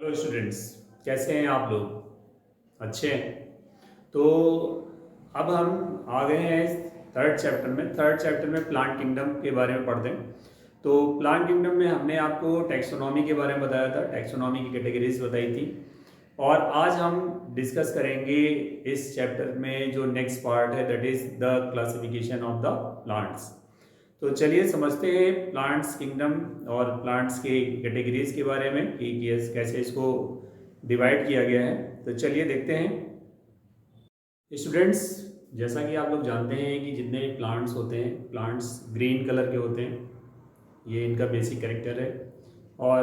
Hello students, कैसे हैं आप लोग? अच्छे हैं। तो अब हम आ गए हैं थर्ड चैप्टर में प्लांट किंगडम के बारे में पढ़ते हैं। तो प्लांट किंगडम में हमने आपको टैक्सोनॉमी के बारे में बताया था, टैक्सोनॉमी की कैटेगरीज बताई थी। और आज हम डिस्कस करेंगे इस चैप्टर में जो नेक्स्ट पार्ट है, that is the classification of the plants. तो चलिए समझते हैं प्लांट्स किंगडम और प्लांट्स के कैटेगरीज के बारे में कि कैसे इसको डिवाइड किया गया है। तो चलिए देखते हैं स्टूडेंट्स। जैसा कि आप लोग जानते हैं कि जितने भी प्लांट्स होते हैं, प्लांट्स ग्रीन कलर के होते हैं। ये इनका बेसिक कैरेक्टर है। और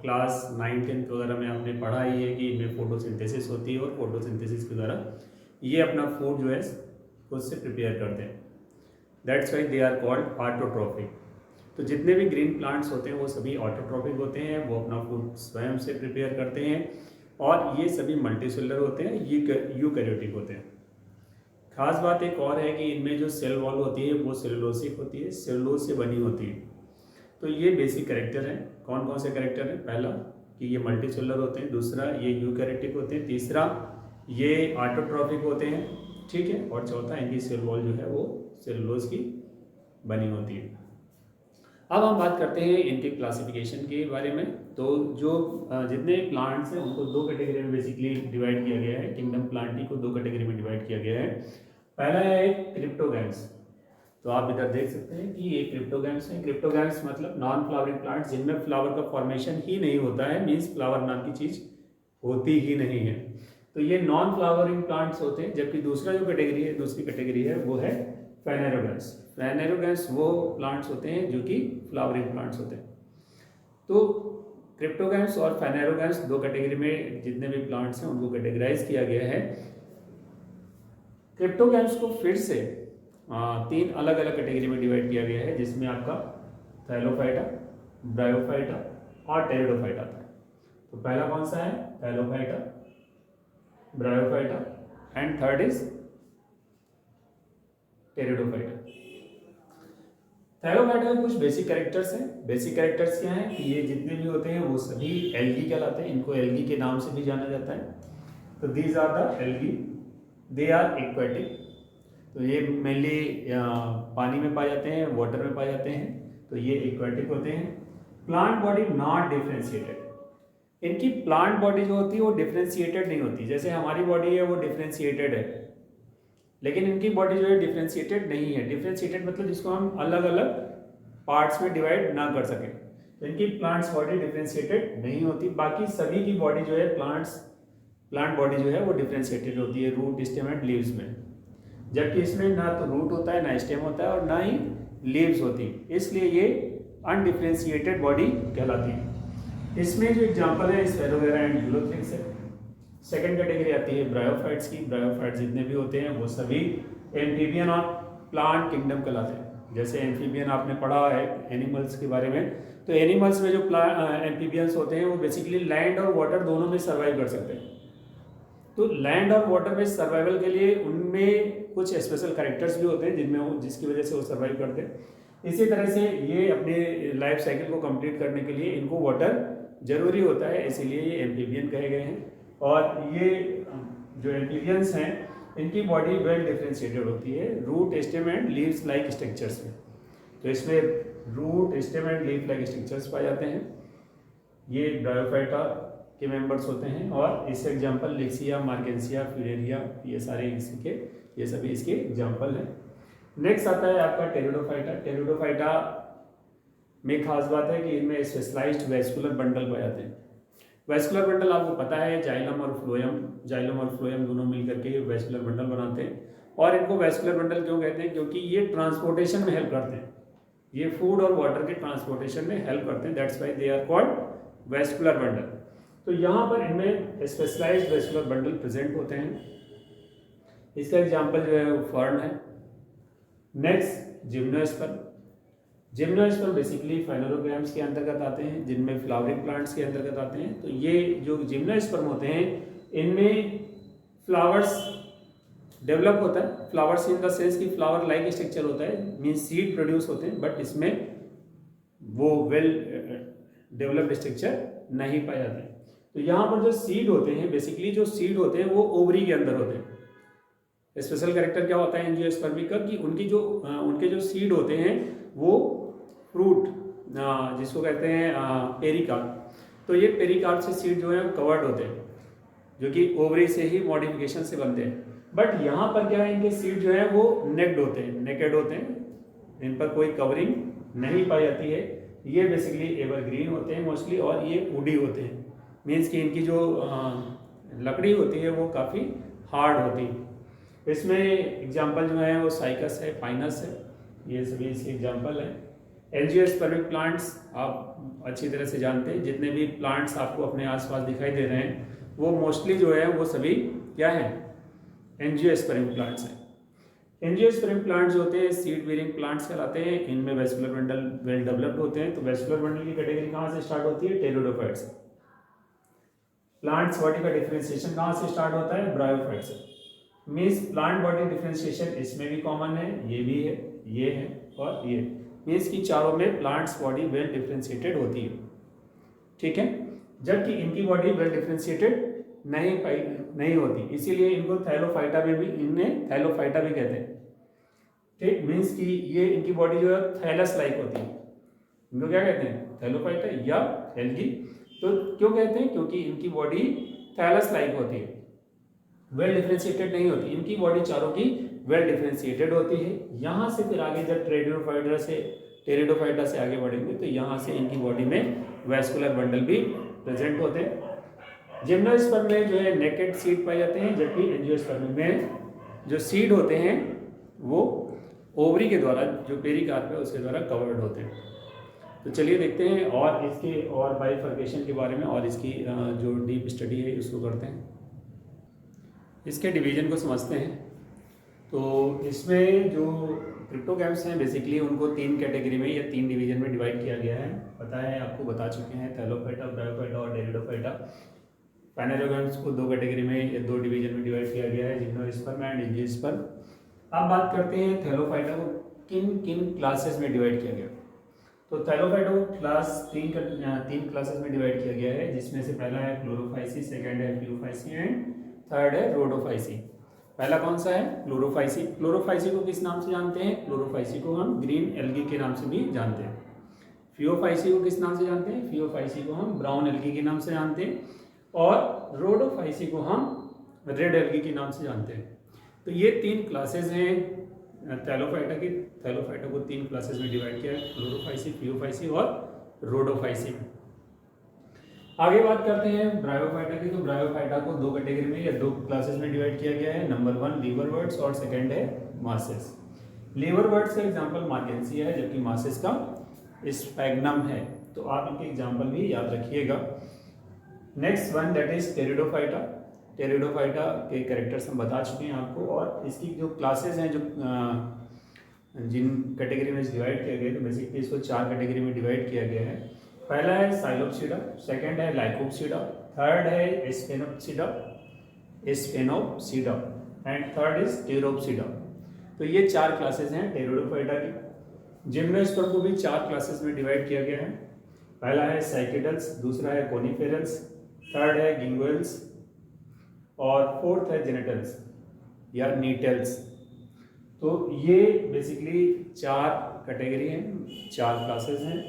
क्लास 9th 10th वगैरह में आपने पढ़ा ही है कि इनमें फोटोसिंथेसिस होती है और फोटोसिंथेसिस के द्वारा ये अपना फूड जो है खुद से प्रिपेयर करते हैं। That's why they are called autotrophic. तो जितने भी ग्रीन प्लांट्स होते हैं वो सभी ऑटोट्रॉफिक होते हैं, वो अपना फूड स्वयं से प्रिपेयर करते हैं। और ये सभी मल्टीसेलुलर होते हैं, यूकैरियोटिक होते हैं। खास बात एक और है कि इनमें जो सेल वॉल होती है वो सेलुलोसिक होती है, सेलुलोज से बनी होती है। तो ये बेसिक कैरेक्टर है। कौन कौन से कैरेक्टर हैं? पहला कि ये मल्टीसेलुलर होते हैं, दूसरा ये यूकैरियोटिक होते हैं, तीसरा ये ऑटोट्रॉफिक होते हैं, ठीक है, और चौथा इनकी सेल वॉल जो है वो सेलुलोज की बनी होती है। अब हम बात करते हैं इनके क्लासिफिकेशन के बारे में। तो जो जितने प्लांट्स हैं उनको दो कैटेगरी में बेसिकली डिवाइड किया गया है। किंगडम प्लांटी को दो कैटेगरी में डिवाइड किया गया है। पहला है क्रिप्टोगैम्स। तो आप इधर देख सकते हैं कि ये क्रिप्टोगैम्स हैं। क्रिप्टोगैम्स मतलब नॉन फ्लावरिंग प्लांट्स जिनमें फ्लावर का फॉर्मेशन ही नहीं होता है, मीन्स फ्लावर नाम की चीज होती ही नहीं है। तो ये नॉन फ्लावरिंग प्लांट्स होते हैं। जबकि दूसरी कैटेगरी है वो है फेनेरोगैम्स। फेनेरोगैम्स वो प्लांट्स होते हैं जो कि फ्लावरिंग प्लांट्स होते हैं। तो क्रिप्टोगैम्स और फेनेरोगैम्स दो कैटेगरी में जितने भी प्लांट्स हैं उनको कैटेगराइज किया गया है। क्रिप्टोगैम्स को फिर से तीन अलग अलग कैटेगरी में डिवाइड किया गया है, जिसमें आपका थैलोफाइटा, ब्रायोफाइटा और टेरिडोफाइटा आता है। तो पहला कौन सा है? Thallophyta, bryophyta and third is pteridophyta. Thallophyta में कुछ बेसिक कैरेक्टर्स हैं। बेसिक कैरेक्टर्स क्या हैं कि ये जितने भी होते हैं वो सभी एल्गी कहलाते हैं। इनको एल्गी के नाम से भी जाना जाता है। तो these are the algae, they are aquatic. तो ये मेनली पानी में पाए जाते हैं, वाटर में पाए जाते हैं। तो ये एक्वेटिक होते हैं। Plant body not differentiated. इनकी प्लांट बॉडी जो होती है वो डिफ्रेंशिएटेड नहीं होती। जैसे हमारी बॉडी है वो डिफ्रेंशिएटेड है, लेकिन इनकी बॉडी जो है डिफ्रेंशिएटेड नहीं है। डिफ्रेंशिएटेड मतलब जिसको हम अलग अलग पार्ट्स में डिवाइड ना कर सकें। तो इनकी प्लांट्स बॉडी डिफ्रेंशिएटेड नहीं होती। बाकी सभी की बॉडी जो है प्लांट बॉडी जो है वो डिफ्रेंशिएटेड होती है रूट, स्टेम एंड लीव्स में। जबकि इसमें ना तो रूट होता है, ना स्टेम होता है और ना ही लीव्स होती, इसलिए ये अनडिफ्रेंशिएटेड बॉडी कहलाती है। इसमें जो एग्जांपल है स्फेरोगेरा एंड यूलोथ्रिक्स है। सेकंड कैटेगरी आती है ब्रायोफाइट्स की। ब्रायोफाइट्स जितने भी होते हैं वो सभी एम्फीबियन और प्लांट किंगडम कहलाते हैं। जैसे एम्फीबियन आपने पढ़ा है एनिमल्स के बारे में, तो एनिमल्स में जो एम्फीबियंस होते हैं वो बेसिकली लैंड और वाटर दोनों में सर्वाइव कर सकते हैं। तो लैंड और वाटर में सर्वाइवल के लिए उनमें कुछ स्पेशल कैरेक्टर्स भी होते हैं जिसकी वजह से वो सर्वाइव करते हैं। इसी तरह से ये अपने लाइफ साइकिल को कंप्लीट करने के लिए इनको वाटर जरूरी होता है, इसीलिए ये एम्फीबियन कहे गए हैं। और ये जो एम्फीबियंस हैं इनकी बॉडी वेल डिफ्रेंशिएटेड होती है root, stem and leaves like structures में। तो इसमें root, stem and leaf like structures पाए जाते हैं। ये ब्रायोफाइटा के मेंबर्स होते हैं। और इससे एग्जांपल लिक्सिया, मार्केंसिया, फ्यूरेरिया, ये सभी इसके एग्जांपल हैं। नेक्स्ट आता है आपका टेरिडोफाइटा। टेरिडोफाइटा में खास बात है कि इनमें स्पेशलाइज्ड वेस्कुलर बंडल पाए जाते हैं। वेस्कुलर बंडल आपको पता है जाइलम और फ्लोएम दोनों मिलकर के वेस्कुलर बंडल बनाते हैं। और इनको वेस्कुलर बंडल क्यों कहते हैं? क्योंकि ये ट्रांसपोर्टेशन में हेल्प करते हैं। ये फूड और वाटर के ट्रांसपोर्टेशन में हेल्प करते हैं, that's why they are called vascular bundle. तो यहाँ पर इनमें स्पेशलाइज्ड वेस्कुलर बंडल प्रेजेंट होते हैं। इसका एग्जांपल जो है वो फर्न है। Next gymnosperm. जिम्नोस्पर्म बेसिकली फाइलोरोगैम्स के अंतर्गत आते हैं, जिनमें फ्लावरिंग प्लांट्स के अंतर्गत आते हैं। तो ये जो जिम्नोस्पर्म होते हैं इनमें फ्लावर्स डेवलप होता है। फ्लावर्स इन द सेंस की फ्लावर लाइक स्ट्रक्चर होता है, मीन सीड प्रोड्यूस होते हैं, बट इसमें वो वेल डेवलप्ड स्ट्रक्चर नहीं पाए जाते हैं। तो यहाँ पर जो सीड होते हैं, बेसिकली जो सीड होते हैं वो ओवरी के अंदर होते हैं। स्पेशल कैरेक्टर क्या होता है एंजियोस्पर्मिक का कि उनके जो सीड होते हैं वो फ्रूट जिसको कहते हैं पेरिकार्प, तो ये पेरिकार्प से सीड जो है कवर्ड होते हैं, जो कि ओवरी से ही मॉडिफिकेशन से बनते हैं। बट यहाँ पर क्या है, इनके सीड जो है वो नेक्ड होते हैं, नेकेड होते हैं, इन पर कोई कवरिंग नहीं पाई जाती है। ये बेसिकली एवरग्रीन होते हैं मोस्टली, और ये वुडी होते हैं, मीन्स कि इनकी जो लकड़ी होती है वो काफ़ी हार्ड होती है। इसमें एग्जांपल जो है वो साइकस है, पाइनस है, ये सभी इसके एग्जांपल हैं। एंजियोस्पर्मिक प्लांट्स आप अच्छी तरह से जानते हैं, जितने भी प्लांट्स आपको अपने आसपास दिखाई दे रहे हैं वो मोस्टली जो है वो सभी क्या है, एंजियोस्पर्मिक प्लांट्स हैं। एंजियोस्पर्मिक प्लांट्स होते हैं सीड बेयरिंग प्लांट्स कहलाते हैं। इनमें वेस्कुलर बंडल वेल डेवलप्ड होते हैं। तो वेस्कुलर बंडल की कैटेगरी कहाँ से स्टार्ट होती है, टेरिडोफाइट से। प्लांट्स बॉडी का डिफरेंशिएशन कहाँ से स्टार्ट होता है, ब्रायोफाइट से। मीन्स प्लांट बॉडी डिफरेंशिएशन इसमें भी कॉमन है, ये भी है, ये है और ये, मीन्स की चारों में प्लांट्स बॉडी वेल डिफरेंशिएटेड होती है, ठीक है। जबकि इनकी बॉडी वेल डिफरेंशिएटेड नहीं होती, इसीलिए इनको थैलोफाइटा में भी, इन्हें थैलोफाइटा भी कहते हैं, ठीक। मीन्स कि ये इनकी बॉडी जो है थैलस लाइक होती है, इनको क्या कहते हैं, थैलोफाइटा या एल्गी। तो क्यों कहते हैं, क्योंकि इनकी बॉडी थैलस लाइक होती है, वेल डिफरेंशिएटेड नहीं होती। इनकी बॉडी चारों की वेल डिफरेंशिएटेड होती है। यहाँ से फिर आगे जब टेरिडोफाइटा से आगे बढ़ेंगे तो यहाँ से इनकी बॉडी में वेस्कुलर बंडल भी प्रेजेंट होते हैं। जिम्नोस्पर्म में जो है नेकेड सीड पाए जाते हैं, जबकि एंजियोस्पर्म में जो सीड होते हैं वो ओवरी के द्वारा, जो पेरिकार्प है उसके द्वारा कवर्ड होते हैं। तो चलिए देखते हैं और इसके और बाइफर्केशन के बारे में, और इसकी जो डीप स्टडी है उसको करते हैं, इसके डिवीजन को समझते हैं। तो इसमें जो क्रिप्टोगैम्स हैं बेसिकली उनको 3 कैटेगरी में या 3 डिवीजन में डिवाइड किया गया है। पता है, आपको बता चुके हैं, थैलोफाइटा, ब्रायोफाइटा और टेरिडोफाइटा। फाइनेरोगैम्स को 2 कैटेगरी में या 2 डिवीजन में डिवाइड किया गया है, जिम्नोस्पर्म एंड एंजियोस्पर्म। अब बात करते हैं थैलोफाइटा को किन किन क्लासेस में डिवाइड किया गया। तो थैलोफाइटा को तीन क्लासेस में डिवाइड किया गया है, जिसमें से पहला है क्लोरोफाइसी, सेकेंड है फ्यूफाइसी एंड थर्ड है रोडोफाइसी। पहला कौन सा है, क्लोरोफाइसी। क्लोरोफाइसी को किस नाम से जानते हैं, क्लोरोफाइसी को हम ग्रीन एल्गी के नाम से भी जानते हैं। फियोफाइसी को किस नाम से जानते हैं, फियोफाइसी को हम ब्राउन एल्गी के नाम से जानते हैं, और रोडोफाइसी को हम रेड एल्गी के नाम से जानते हैं। तो ये 3 क्लासेस हैं थैलोफाइटा की। थैलोफाइटा को 3 क्लासेस में डिवाइड किया है, क्लोरोफाइसी, फियोफाइसी और रोडोफाइसी में। आगे बात करते हैं ब्रायोफाइटा की। तो ब्रायोफाइटा को 2 कैटेगरी में या 2 क्लासेस में डिवाइड किया गया है। नंबर 1 लीवरवर्ट्स और सेकंड है मासेस। लीवरवर्ट्स का एग्जांपल मार्गेंसिया है, जबकि मासेस का स्पैग्नम है। तो आप इनके एग्जांपल भी याद रखिएगा। Next one that is pteridophyta. Pteridophyta के कैरेक्टर्स हम बता चुके हैं आपको, और इसकी जो क्लासेस हैं, जो जिन कैटेगरी में डिवाइड किया गया है, तो बेसिकली इसको 4 कैटेगरी में डिवाइड किया गया है। पहला है साइलोप्सिडा, सेकंड है लाइकोप्सिडा, थर्ड है स्फेनोप्सिडा एंड थर्ड इज टेरोप्सिडा। तो ये 4 क्लासेस हैं टेरिडोफाइटा की। जिम्नोस्पर्म को भी 4 क्लासेस में डिवाइड किया गया है। पहला है साइकेडल्स, दूसरा है कोनिफेरल्स, थर्ड है गिंगुएल्स और फोर्थ है जेनेटल्स या नीटल्स। तो ये बेसिकली 4 कैटेगरी हैं, 4 क्लासेस हैं,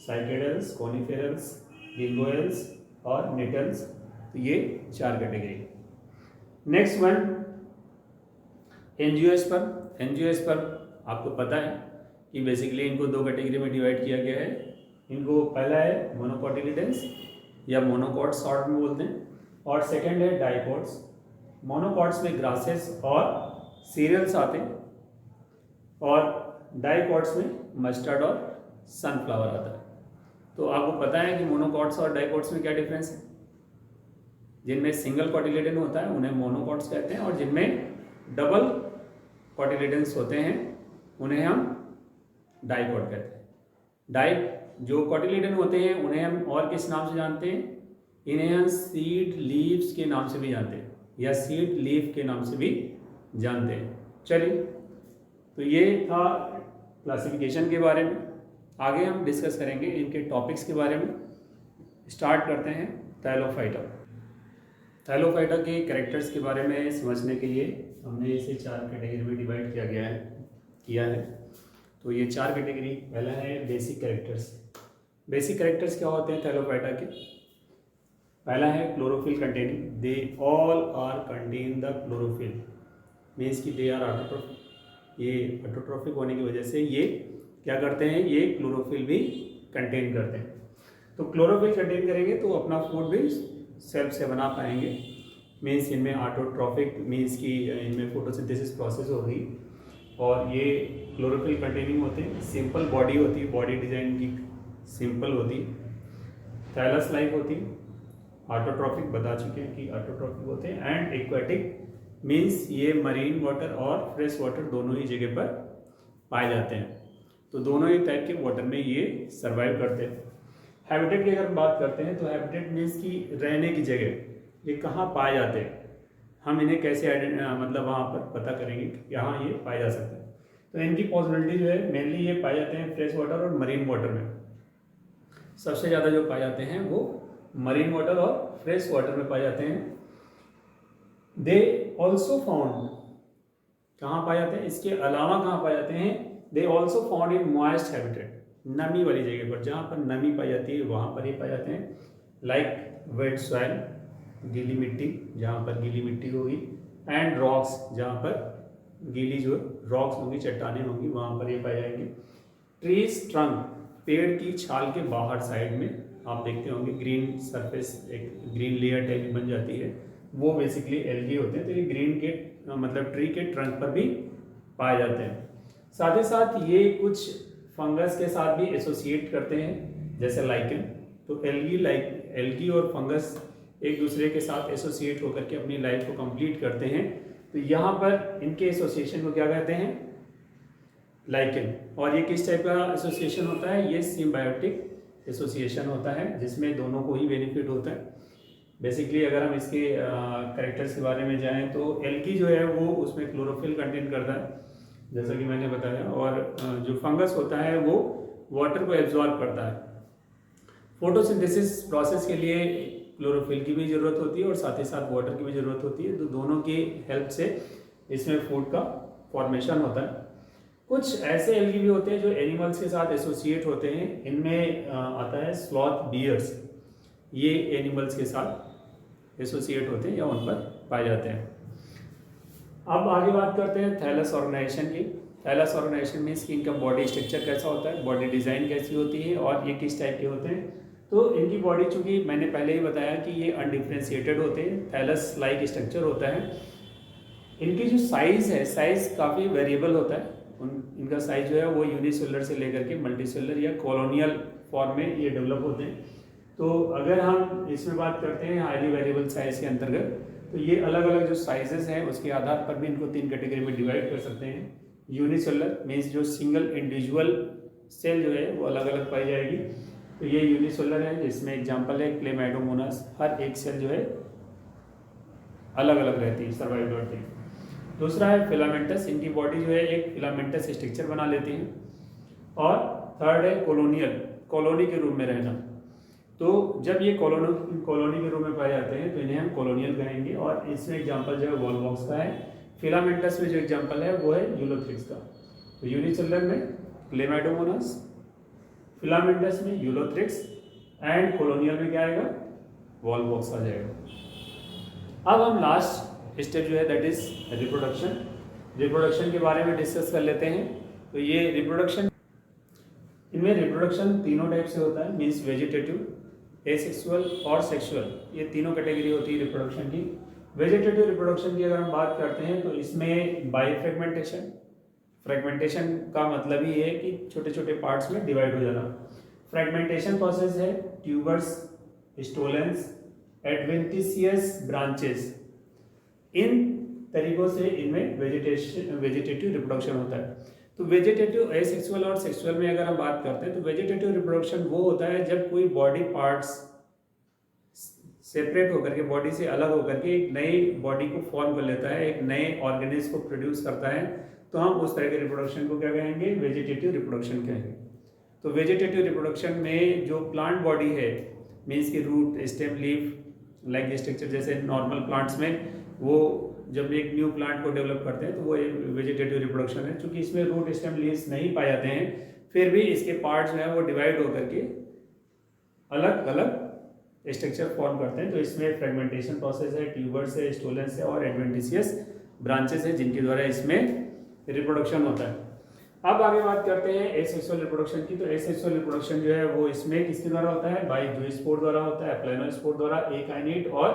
साइकेडल्स, कोनिफेरल्स, गिंगुएल्स और नीटल्स। तो ये 4 category. Next one angiosperm. Angiosperm आपको पता है कि बेसिकली इनको 2 कैटेगरी में डिवाइड किया गया है। इनको पहला है मोनोकोटिलिडेंस या मोनोकॉट शॉर्ट में बोलते हैं, और सेकंड है डाइकोट्स। मोनोकॉट्स में ग्रासेस और सीरियल्स आते हैं, और डाइकोट्स में मस्टर्ड और सनफ्लावर आता है। तो आपको पता है कि मोनोकॉट्स और डाइकोट्स में क्या डिफरेंस है। जिनमें सिंगल कॉटिलेडन होता है उन्हें मोनोकॉट्स कहते हैं, और जिनमें डबल कॉटिलेडन्स होते हैं उन्हें हम डाइकोट कहते हैं। जो कॉटिलेडन होते हैं उन्हें हम और किस नाम से जानते हैं, इन्हें हम सीड लीव्स के नाम से भी जानते हैं, या सीड लीफ के नाम से भी जानते हैं। चलिए, तो ये था क्लासिफिकेशन के बारे में। आगे हम डिस्कस करेंगे इनके टॉपिक्स के बारे में। स्टार्ट करते हैं थैलोफाइटा। थैलोफाइटा के कैरेक्टर्स के बारे में समझने के लिए हमने इसे 4 कैटेगरी में डिवाइड किया है। तो ये 4 कैटेगरी, पहला है बेसिक कैरेक्टर्स। बेसिक कैरेक्टर्स क्या होते हैं थैलोफाइटा के? पहला है chlorophyll containing, they all are contain the chlorophyll, means कि दे आर ऑटोट्रॉफिक। ये ऑटोट्रॉफिक होने की वजह से ये क्या करते हैं, ये क्लोरोफिल भी कंटेन करते हैं। तो क्लोरोफिल कंटेन करेंगे तो अपना फूड भी सेल्फ से बना पाएंगे, मीन्स इनमें ऑटोट्रॉफिक मीन्स कि इनमें फोटोसिंथेसिस प्रोसेस होगी और ये क्लोरोफिल कंटेनिंग होते हैं। सिंपल बॉडी होती है, बॉडी डिजाइन की सिंपल होती है, थैलस लाइक होती है, ऑटोट्रॉफिक बता चुके हैं कि ऑटोट्रॉफिक होते हैं, एंड एक्वेटिक मीन्स ये मरीन वाटर और फ्रेश वाटर दोनों ही जगह पर पाए जाते हैं। तो दोनों ही टाइप के वाटर में ये सर्वाइव करते हैं। हैबिटेट की अगर हम बात करते हैं तो हैबिटेट मीन्स की रहने की जगह, ये कहाँ पाए जाते हैं, हम इन्हें कैसे मतलब वहाँ पर पता करेंगे कि यहाँ ये पाए जा सकते हैं। तो इनकी पॉसिबिलिटी जो है मेनली ये पाए जाते हैं फ्रेश वाटर और मरीन वाटर में। सबसे ज़्यादा जो पाए जाते हैं वो मरीन वाटर और फ्रेश वाटर में पाए जाते हैं। दे ऑल्सो फाउंड, कहाँ पाए जाते हैं, इसके अलावा कहाँ पाए जाते हैं, they also found in moist habitat, नमी वाली जगह पर, जहाँ पर नमी पाई जाती है वहाँ पर ये पाए जाते हैं। लाइक वेट सॉइल, गीली मिट्टी, जहाँ पर गीली मिट्टी होगी, एंड रॉक्स, जहाँ पर गीली जो रॉक्स होंगी, चट्टानें होंगी, वहाँ पर ये पाए जाएंगे। ट्रीज ट्रंक, पेड़ की छाल के बाहर साइड में आप देखते होंगे ग्रीन सरफेस, एक ग्रीन लेयर टाइप बन जाती है, वो बेसिकली एल्गी होते हैं। तो ये ग्रीन के मतलब ट्री के ट्रंक पर भी पाए जाते हैं। साथ ही साथ ये कुछ फंगस के साथ भी एसोसिएट करते हैं, जैसे लाइकन। तो एल्गी और फंगस एक दूसरे के साथ एसोसिएट होकर के अपनी लाइफ को कंप्लीट करते हैं। तो यहाँ पर इनके एसोसिएशन को क्या कहते हैं, लाइकन। और ये किस टाइप का एसोसिएशन होता है, ये सिम्बायोटिक एसोसिएशन होता है, जिसमें दोनों को ही बेनिफिट होता है। बेसिकली अगर हम इसके कैरेक्टर्स के बारे में जाएं तो एल्गी जो है वो उसमें क्लोरोफिल कंटेन करता है, जैसा कि मैंने बताया, और जो फंगस होता है वो वाटर को एब्जॉर्ब करता है। फोटोसिंथेसिस प्रोसेस के लिए क्लोरोफिल की भी ज़रूरत होती है और साथ ही साथ वाटर की भी ज़रूरत होती है। तो दोनों की हेल्प से इसमें फूड का फॉर्मेशन होता है। कुछ ऐसे एल्गी भी होते हैं जो एनिमल्स के साथ एसोसिएट होते हैं। इनमें आता है स्लॉथ बियर्स, ये एनिमल्स के साथ एसोसिएट होते हैं या उन पर पाए जाते हैं। अब आगे बात करते हैं थैलस ऑर्गेनाइजेशन की। थैलस ऑर्गेनाइजेशन मीन्स कि इनका बॉडी स्ट्रक्चर कैसा होता है, बॉडी डिज़ाइन कैसी होती है और ये किस टाइप के होते हैं। तो इनकी बॉडी, चूँकि मैंने पहले ही बताया कि ये अनडिफ्रेंशिएटेड होते हैं, थैलस लाइक स्ट्रक्चर होता है। इनकी जो साइज़ है, साइज़ काफ़ी वेरिएबल होता है। इनका साइज जो है वो यूनिसेलुलर से लेकर के मल्टीसेलुलर या कॉलोनियल फॉर्म में ये डेवलप होते हैं। तो अगर हम इसमें बात करते हैं हाईली वेरिएबल साइज के अंतर्गत, तो ये अलग अलग जो साइजेस हैं उसके आधार पर भी इनको 3 कैटेगरी में डिवाइड कर सकते हैं। यूनिसेलुलर मीन्स जो सिंगल इंडिविजुअल सेल जो है वो अलग अलग पाई जाएगी, तो ये यूनिसेलुलर है, जिसमें एग्जांपल है क्लेमाइडोमोनास। हर एक सेल जो है अलग अलग रहती है, सर्वाइव करती है। दूसरा है फिलामेंटस, इनकी बॉडी जो है एक फिलामेंटस स्ट्रक्चर बना लेती है। और थर्ड है कॉलोनियल, कॉलोनी के रूप में रहना। तो जब ये कॉलोनी के रूप में पाए जाते हैं तो इन्हें हम कॉलोनियल कहेंगे। और इसमें एग्जांपल जो है वॉलवॉक्स का है। फिलामेंटस में जो एग्जांपल है वो है यूलोथ्रिक्स का। तो यूनिसेलुलर में क्लेमाइडोमोनास, फिलामेंटस में यूलोथ्रिक्स, एंड कॉलोनियल में क्या आएगा, वॉलवॉक्स आ जाएगा। अब हम लास्ट स्टेप जो है दैट इज रिप्रोडक्शन। रिप्रोडक्शन के बारे में डिस्कस कर लेते हैं। तो ये रिप्रोडक्शन, इनमें रिप्रोडक्शन तीनों टाइप से होता है, मीन्स वेजिटेटिव, एसेक्सुअल और सेक्सुअल, ये तीनों कैटेगरी होती है रिप्रोडक्शन की। वेजिटेटिव रिप्रोडक्शन की अगर हम बात करते हैं तो इसमें बाई फ्रेगमेंटेशन, फ्रेगमेंटेशन का मतलब ही है कि छोटे छोटे पार्ट्स में डिवाइड हो जाना। फ्रेगमेंटेशन प्रोसेस है ट्यूबर्स, स्टोलेंस, एडवेंटिशियस ब्रांचेस, इन तरीकों से इनमें वेजिटेटिव रिप्रोडक्शन होता है। तो वेजिटेटिव, एसेक्सुअल और सेक्सुअल में अगर हम बात करते हैं तो वेजिटेटिव रिप्रोडक्शन वो होता है जब कोई बॉडी पार्ट्स सेपरेट होकर के, बॉडी से अलग होकर के एक नई बॉडी को फॉर्म कर लेता है, एक नए ऑर्गेनिज्म को प्रोड्यूस करता है, तो हम उस तरह के रिप्रोडक्शन को क्या कहेंगे, वेजिटेटिव रिप्रोडक्शन कहेंगे। तो वेजिटेटिव रिप्रोडक्शन में जो प्लांट बॉडी है मीन्स की root, stem, leaf like structure. जैसे नॉर्मल प्लांट्स में वो जब एक न्यू प्लांट को डेवलप करते हैं तो वो एक वेजिटेटिव रिप्रोडक्शन है। चूंकि इसमें रूट, स्टेम, लीव्स नहीं पाए जाते हैं, फिर भी इसके पार्ट्स जो है वो डिवाइड होकर के अलग अलग स्ट्रक्चर फॉर्म करते हैं। तो इसमें फ्रेगमेंटेशन प्रोसेस है, ट्यूबर्स है, स्टोलेंस है और एडवेंटिशियस ब्रांचेस है जिनके द्वारा इसमें रिप्रोडक्शन होता है। अब आगे बात करते हैं एसेक्सुअल रिप्रोडक्शन की। तो एसेक्सुअल रिप्रोडक्शन जो है वो इसमें किसके द्वारा होता है? बाय जूस्पोर द्वारा होता है, प्लेनोस्पोर द्वारा, एकाइनेट और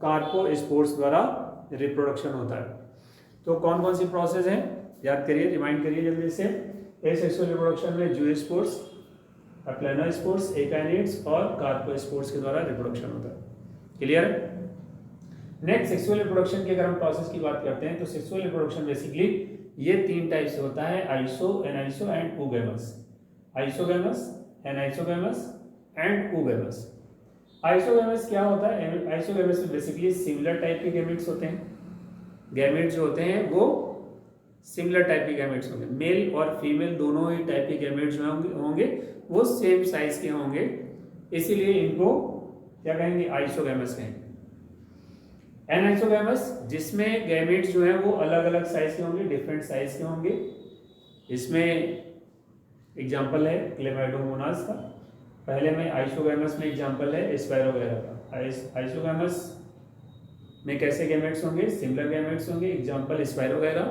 कार्पोस्पोर्स द्वारा रिप्रोडक्शन होता है। तो कौन कौन सी प्रोसेस है याद करिए, रिमाइंड करिए जल्दी से। एसेक्सुअल रिप्रोडक्शन में जूस्पोर्स, प्लेनोस्पोर्स, एकाइनेट्स और कार्पोस्पोर्स के द्वारा रिप्रोडक्शन होता है। क्लियर? नेक्स्ट सेक्सुअल रिप्रोडक्शन की अगर हम प्रोसेस की बात करते हैं तो सेक्सुअल रिप्रोडक्शन बेसिकली ये 3 टाइप से होता है, iso, aniso and oogamous। Isogamous, anisogamous and oogamous। Isogamous क्या होता है? आइसोगैमस में बेसिकली सिमिलर टाइप के गैमेट्स होते हैं। गैमेट्स जो होते हैं वो सिमिलर टाइप के गैमेट्स होंगे, मेल और फीमेल दोनों ही टाइप के गैमेट्स जो होंगे वो सेम साइज के होंगे, इसीलिए इनको क्या कहेंगे? आइसोगैमस कहेंगे। एनाइसोगैमस जिसमें गैमेट्स जो है वो अलग अलग साइज के होंगे, डिफरेंट साइज के होंगे। इसमें एग्जांपल है क्लेमाइडोमोनास का। पहले में आइसोगैमस में एग्जांपल है स्पायरोगैरा का। आइसोगैमस में कैसे गैमेट्स होंगे? सिमिलर गैमेट्स होंगे, एग्जांपल स्पायरोगैरा।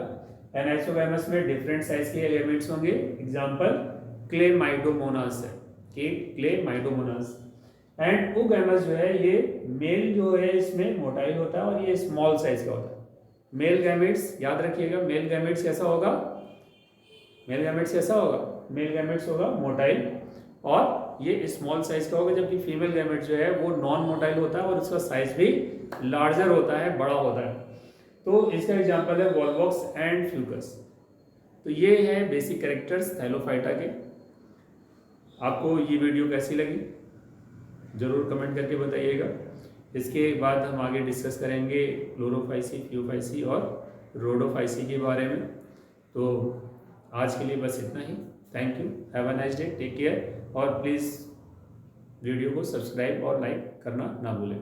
एनाइसोगैमस में डिफरेंट साइज के गैमेट्स होंगे, एग्जांपल क्लेमाइडोमोनास है कि क्लेमाइडोमोनास। एंड oogamous जो है ये मेल जो है इसमें मोटाइल होता है और ये स्मॉल साइज का होता है। मेल गैमेट्स याद रखिएगा, मेल गैमेट्स कैसा होगा? मेल गैमेट्स कैसा होगा? मेल गैमेट्स होगा मोटाइल और ये स्मॉल साइज का होगा, जबकि फीमेल गैमेट्स जो है वो नॉन मोटाइल होता है और उसका साइज भी लार्जर होता है, बड़ा होता है। तो इसका एग्जाम्पल है वॉल्वॉक्स एंड फ्यूकस। तो ये है बेसिक कैरेक्टर्स थैलोफाइटा के। आपको ये वीडियो कैसी लगी जरूर कमेंट करके बताइएगा। इसके बाद हम आगे डिस्कस करेंगे क्लोरोफाइसी, फ्यूफाइसी और रोडोफाइसी के बारे में। तो आज के लिए बस इतना ही। Thank you, have a nice day, take care और प्लीज़ वीडियो को सब्सक्राइब और लाइक करना ना भूलें।